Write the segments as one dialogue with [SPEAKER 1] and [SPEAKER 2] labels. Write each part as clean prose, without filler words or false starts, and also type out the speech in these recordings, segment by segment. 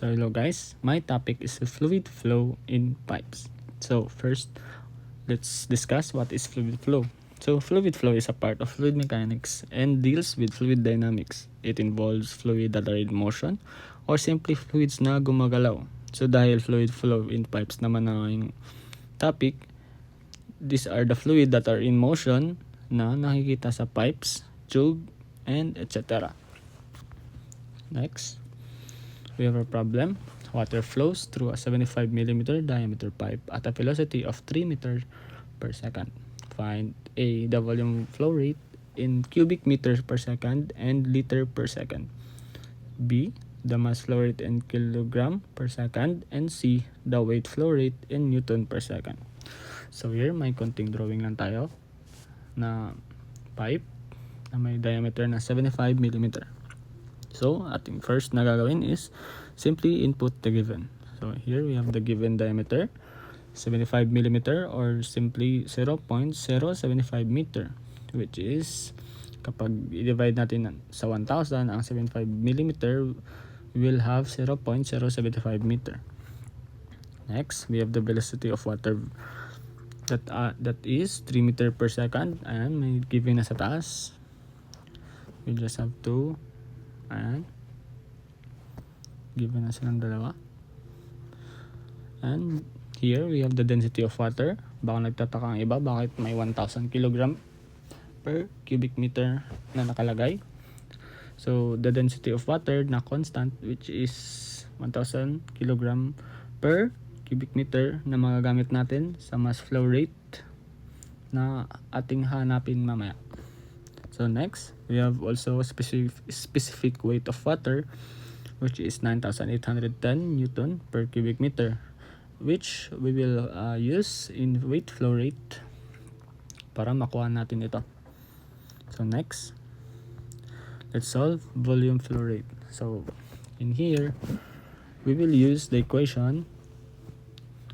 [SPEAKER 1] So hello guys, my topic is fluid flow in pipes. So first, let's discuss what is fluid flow. So fluid flow is a part of fluid mechanics and deals with fluid dynamics. It involves fluid that are in motion or simply fluids na gumagalaw. So dahil fluid flow in pipes naman ang topic, these are the fluid that are in motion na nakikita sa pipes, tube, and etc. Next, we have a problem. Water flows through a 75 mm diameter pipe at a velocity of 3 meters per second. Find A, the volume flow rate in cubic meters per second and liter per second. B, the mass flow rate in kilogram per second. And C, the weight flow rate in newton per second. So here, may konting drawing lang tayo na pipe na may diameter na 75 mm. So, ating first na gagawin is simply input the given. So, here we have the given diameter, 75 mm or simply 0.075 meter, which is, kapag i-divide natin sa 1,000, ang 75 mm will have 0.075 meter. Next, we have the velocity of water that is 3 meter per second, and may given na sa taas. We just have to and given na silang dalawa. And here we have the density of water. Baka nagtataka ang iba bakit may 1,000 kg per cubic meter na nakalagay. So the density of water na constant, which is 1,000 kg per cubic meter, na magagamit natin sa mass flow rate na ating hanapin mamaya. So next, we have also a specific weight of water, which is 9,810 Newton per cubic meter, which we will use in weight flow rate para makuha natin ito. So next, let's solve volume flow rate. So in here, we will use the equation,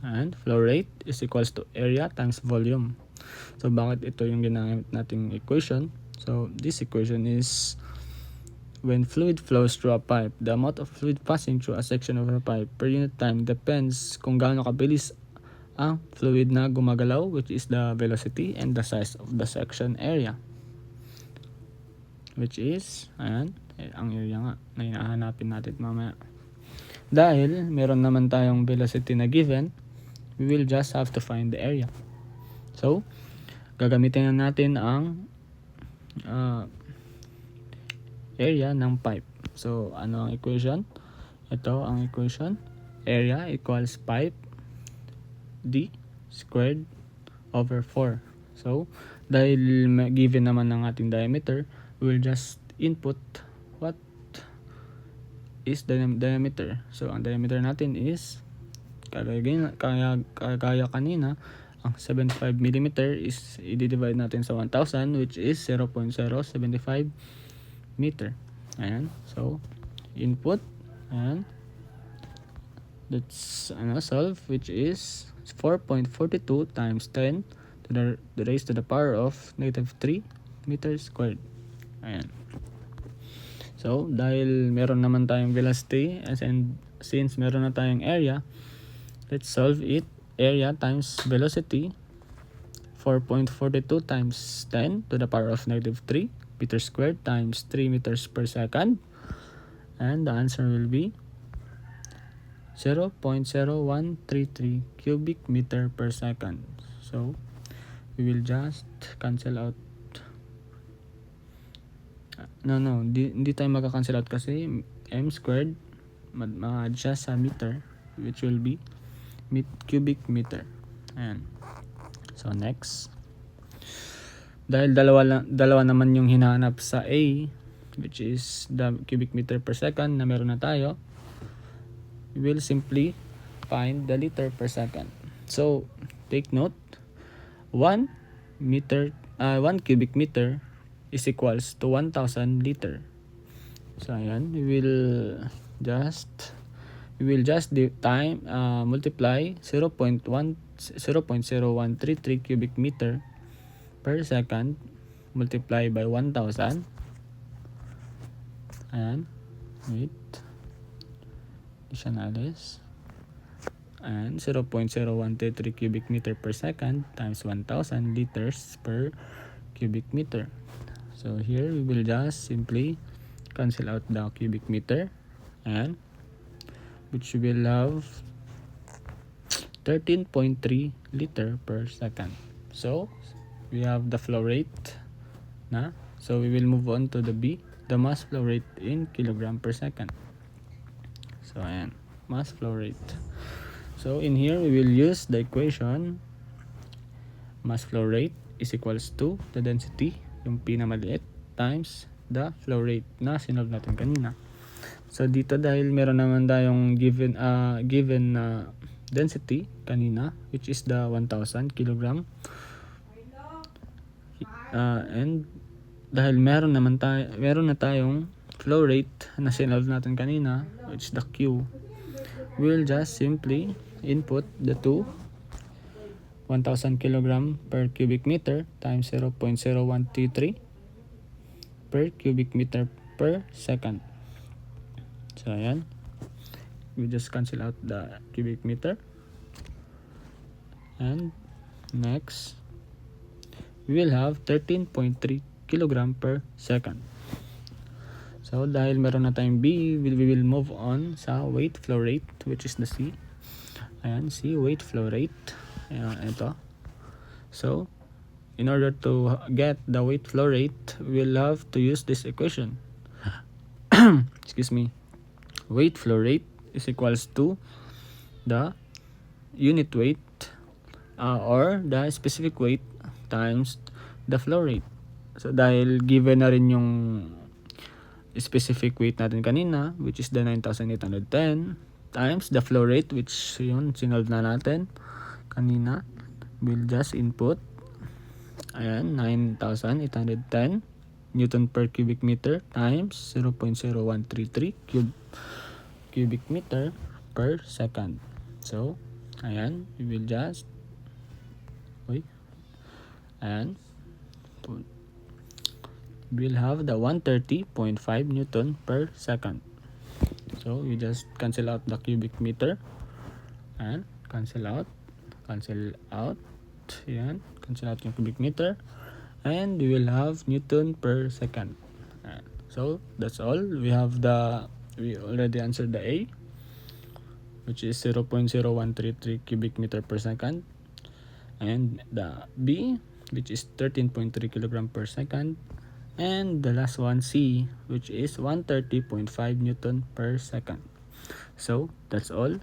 [SPEAKER 1] and flow rate is equals to area times volume. So bakit ito yung ginamit nating equation? So this equation is, when fluid flows through a pipe, the amount of fluid passing through a section of a pipe per unit time depends kung gaano kabilis ang fluid na gumagalaw, which is the velocity, and the size of the section area, which is, ayan, ang area nga na hinahanapin natin mamaya. Dahil meron naman tayong velocity na given, we will just have to find the area. So gagamitin na natin ang area ng pipe. So ano ang equation? Ito ang equation. Area equals pipe d squared over 4. So dahil given naman ng ating diameter, we will just input what is the diameter. So ang diameter natin is, kaya kanina, ang 75 mm is i-divide natin sa 1,000, which is 0.075 meter. Ayan. So, input, and let's solve, which is 4.42 times 10 to the raised to the power of -3 meters squared. Ayan. So, dahil meron naman tayong velocity, and since meron na tayong area, let's solve it. Area times velocity, 4.42 times 10 to the power of -3 meters squared times 3 meters per second. And the answer will be 0.0133 cubic meter per second. So, we will just cancel out. Hindi tayo magka-cancel out kasi m squared ma-adjust sa meter, which will be cubic meter. Ayan. So next, dahil dalawa naman yung hinahanap sa A, which is the cubic meter per second na meron na tayo, we will simply find the liter per second. So take note, 1 cubic meter is equals to 1,000 liter. So ayan, we will just multiply 0.0133 cubic meter per second multiply by 1,000. Ayan. Wait. Di siya naalis. And 0.0133 cubic meter per second times 1,000 liters per cubic meter. So here we will just simply cancel out the cubic meter, and which will have 13.3 liter per second. So we have the flow rate na. So we will move on to the B, the mass flow rate in kilogram per second. So ayan, mass flow rate. So in here we will use the equation mass flow rate is equals to the density, yung pinamaliit, times the flow rate na sinolve natin kanina. So dito dahil meron naman tayong given density kanina, which is the 1,000 kilogram, and dahil meron na tayong flow rate na sinolve natin kanina, which is the Q, we'll just simply input the two 1,000 kilogram per cubic meter times 0.0133 per cubic meter per second. So ayan, we just cancel out the cubic meter, and next we will have 13.3 kilogram per second. So dahil meron na tayong B, we will move on sa weight flow rate, which is the C. Ayan, C, weight flow rate. Ayan, ito. So in order to get the weight flow rate, we'll have to use this equation. Excuse me. Weight flow rate is equals to the unit weight or the specific weight times the flow rate. So dahil given na rin yung specific weight natin kanina, which is the 9,810, times the flow rate, which yun sinolve na natin kanina, we'll just input, ayan, 9,810 Newton per cubic meter times 0.0133 cubic meter per second. So ayan, we will just and we'll have the 130.5 Newton per second. So you just cancel out the cubic meter and cancel out, yan, cancel out yung cubic meter, and we will have Newton per second. So that's all. We already answered the A, which is 0.0133 cubic meter per second, and the B, which is 13.3 kilogram per second, and the last one, C, which is 130.5 Newton per second. So that's all.